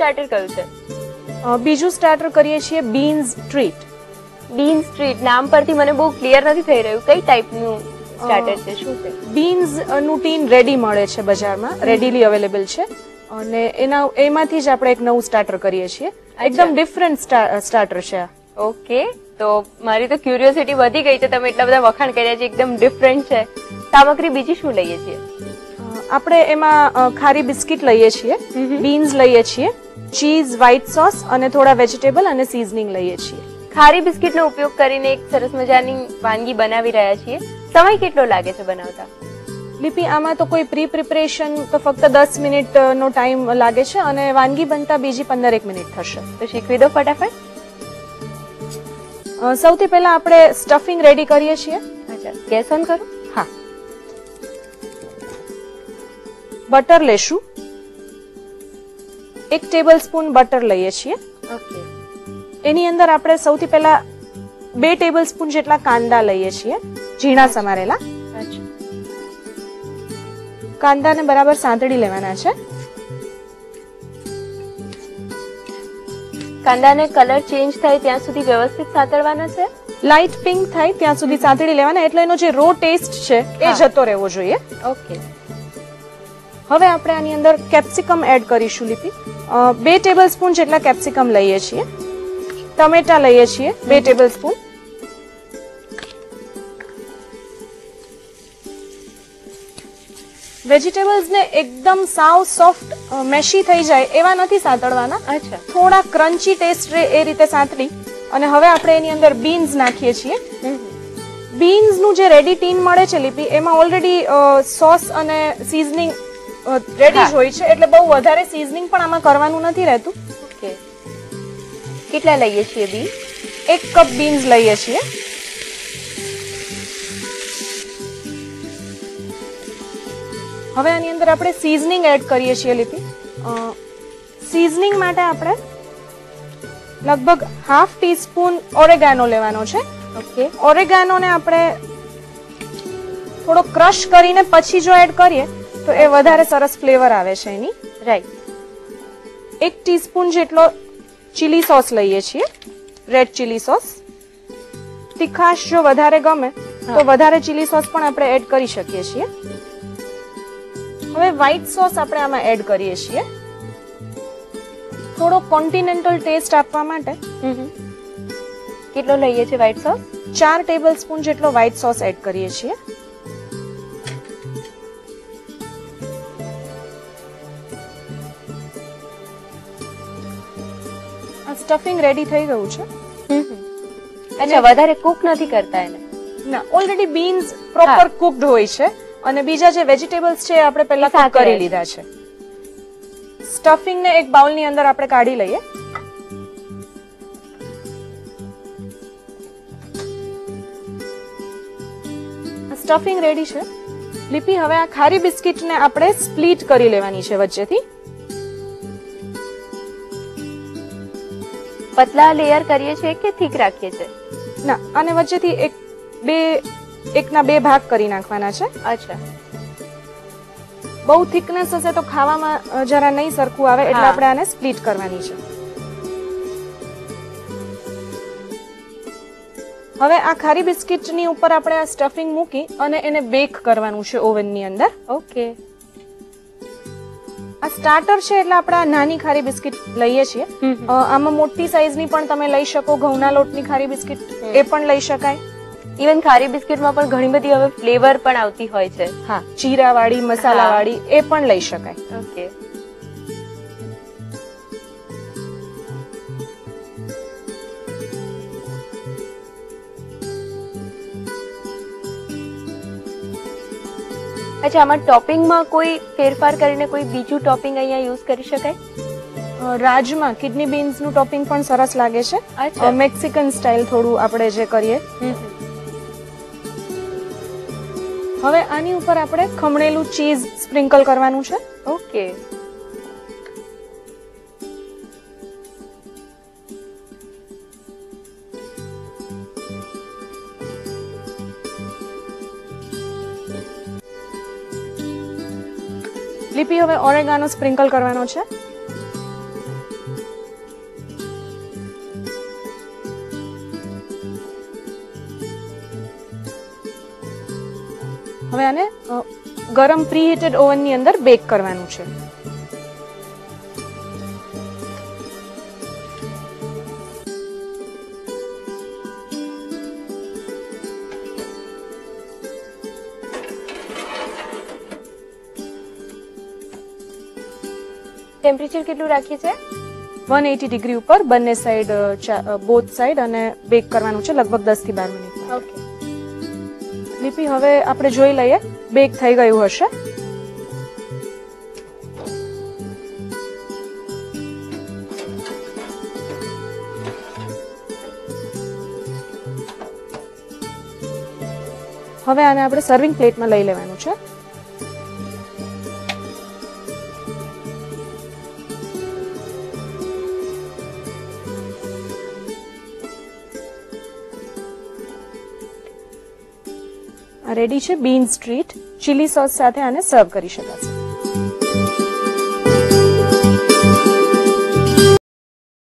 Starter કયું છે? બીજું સ્ટાર્ટર કરીએ છીએ બીન્સ ટ્રીટ. બીન્સ ટ્રીટ નામ પરથી મને બહુ ક્લિયર નથી થઈ રહ્યું, કઈ ટાઈપનું સ્ટાર્ટર છે, શું છે? બીન્સ નું ટીન રેડી મળે છે બજારમાં, રેડીલી અવેલેબલ છે અને એમાંથી જ આપણે એક નવું સ્ટાર્ટર કરીએ છીએ. એકદમ ડિફરન્ટ સ્ટાર્ટર છે. ઓકે, તો મારી તો ક્યુરિયોસિટી વધી ગઈ છે, તમે એટલા બધા વખાણ કર્યા છે, એકદમ ડિફરન્ટ છે. સામગ્રી બીજી શું લઈએ છીએ? આપણે એમાં ખારી બિસ્કિટ લઈએ છીએ, બીન્સ લઈએ છીએ, ચીઝ, વ્હાઈટ સોસ અને થોડા વેજીટેબલ અને સીઝનિંગ લઈએ છીએ. ખારી બિસ્કિટનો ઉપયોગ કરીને એક સરસ મજાની વાનગી બનાવી રહ્યા છીએ. સમય કેટલો લાગે છે બનાવતા? લિપિ, આમાં તો કોઈ પ્રી પ્રિપરેશન તો ફક્ત 10 મિનિટનો ટાઈમ લાગે છે અને વાનગી બનતા બીજી 15 મિનિટ થશે. તો શીખવી દો ફટાફટ. સૌથી પહેલા આપણે સ્ટફિંગ રેડી કરીએ છીએ. અચ્છા, ગેસ ઓન કરો. હા. બટર લેશું. 1 ટેબલ સ્પૂન બટર લઈએ છીએ. ઓકે. એની અંદર આપણે સૌથી પહેલા 2 ટેબલ સ્પૂન જેટલા કાંદા લઈએ છીએ, ઝીણા સમારેલા. અચ્છા. કાંદાને બરાબર સાંતળી લેવાના છે. કાંદાને કલર ચેન્જ થાય ત્યાં સુધી વ્યવસ્થિત સાંતળવાના છે. લાઇટ પિંક થાય ત્યાં સુધી સાંતળી લેવાના, એટલે એનો જે રો ટેસ્ટ છે એ જતો રહેવો જોઈએ. ઓકે. હવે આપણે આની અંદર કેપ્સિકમ એડ કરીશું. લિપિ, 2 ટેબલ સ્પૂન જેટલા કેપ્સિકમ લઈએ છીએ. ટમેટા લઈએ છીએ 2 ટેબલ સ્પૂન. વેજીટેબલ્સ ને એકદમ સાવ સોફ્ટ મેશી થઈ જાય એવા નથી સાંતળવાના. અચ્છા. થોડા ક્રન્ચી ટેસ્ટ રહે એ રીતે સાંતળી અને હવે આપણે એની અંદર બીન્સ નાખીએ છીએ. બીન્સ નું જે રેડી ટીન મળે છે લિપિ, એમાં ઓલરેડી સોસ અને સીઝનિંગ રેડી જ હોય છે, એટલે બહુ વધારે સીઝનિંગ પણ આમાં કરવાનું નથી રહેતું. ઓકે. કેટલા લઈએ છીએ બીન્સ? 1 કપ બીન્સ લઈએ છીએ. હવે આની અંદર આપણે સીઝનિંગ એડ કરીએ છીએ. લિપિ, સીઝનિંગ માટે આપણે લગભગ ½ ટીસ્પૂન ઓરેગાનો લેવાનો છે. ઓકે. ઓરેગાનોને આપણે થોડો ક્રશ કરીને પછી જો એડ કરીએ તો એ વધારે સરસ ફ્લેવર આવે છે એની. રાઈટ. 1 ટીસ્પૂન જેટલો ચીલી સોસ લઈએ છીએ, રેડ ચીલી સોસ. તીખાશ જો વધારે ગમે તો વધારે ચીલી સોસ પણ આપણે એડ કરી શકીએ છીએ. હવે વ્હાઈટ સોસ આપણે આમાં એડ કરીએ છીએ થોડો કોન્ટિનેન્ટલ ટેસ્ટ આપવા માટે. કેટલો લઈએ છીએ વ્હાઈટ સોસ? 4 ટેબલ સ્પૂન જેટલો વ્હાઈટ સોસ એડ કરીએ છીએ. આ સ્ટફિંગ રેડી થઈ ગયું છે. અચ્છા, વધારે કુક નથી કરતા એને? ના, ઓલરેડી બીન્સ પ્રોપર કુકડ હોય છે અને બીજા જે વેજીટેબલ્સ છે આપણે પહેલા કુક કરી લીધા છે. સ્ટફિંગ ને એક બાઉલ ની અંદર આપણે કાઢી લઈએ. સ્ટફિંગ રેડી છે. લિપિ, હવે આ ખારી બિસ્કિટ ને આપણે સ્પ્લિટ કરી લેવાની છે વચ્ચેથી. પતલા લેયર કરીએ છીએ કે થીક રાખીએ છીએ? ના, આને વચ્ચેથી એકના 2 ભાગ કરી નાખવાના છે. અચ્છા. બહુ થિકનેસ હશે તો ખાવામાં જરા નહીં સરખું આવે, એટલે આપણે આને સ્પ્લિટ કરવાની છે. હવે આ ખારી બિસ્કિટની ઉપર આપણે આ સ્ટફિંગ મૂકી અને એને બેક કરવાનું છે ઓવનની અંદર. ઓકે. આ સ્ટાર્ટર છે એટલે આપણે આ નાની ખારી બિસ્કિટ લઈએ છીએ. આમાં મોટી સાઈઝની પણ તમે લઈ શકો, ઘઉંના લોટની ખારી બિસ્કિટ એ પણ લઈ શકાય. ઇવન ખારી બિસ્કિટમાં પણ ઘણી બધી હવે ફ્લેવર પણ આવતી હોય છે. હા, જીરા વાળી, મસાલા વાળી એ પણ લઈ શકાય. ઓકે. અચ્છા, આમાં ટોપિંગમાં કોઈ ફેરફાર કરીને કોઈ બીજું ટોપિંગ અહીંયા યુઝ કરી શકાય? રાજમાં કિડની બીન્સ નું ટોપિંગ પણ સરસ લાગે છે. મેક્સિકન સ્ટાઇલ થોડું આપણે જે કરીએ. હવે આની ઉપર આપણે ખમણેલું ચીઝ સ્પ્રિંકલ કરવાનું છે. ઓકે. લિપિ, હવે ઓરેગાનો સ્પ્રિંકલ કરવાનો છે. હવે આને ગરમ પ્રીહીટેડ ઓવનની અંદર બેક કરવાનું છે. ટેમ્પરેચર કેટલું રાખીએ છે? 180 ડિગ્રી ઉપર બંને સાઈડ બોથ સાઈડ અને બેક કરવાનું છે લગભગ 10 થી 12 મિનિટ. ઓકે. લિપિ હવે આપણે જોઈ લઈએ બેક થઈ ગયું હશે. હવે આને આપણે સર્વિંગ પ્લેટમાં લઈ લેવાનું છે. રેડી છે બીન સ્ટ્રીટ ચીલી સોસ સાથે આને સર્વ કરી શકાશે.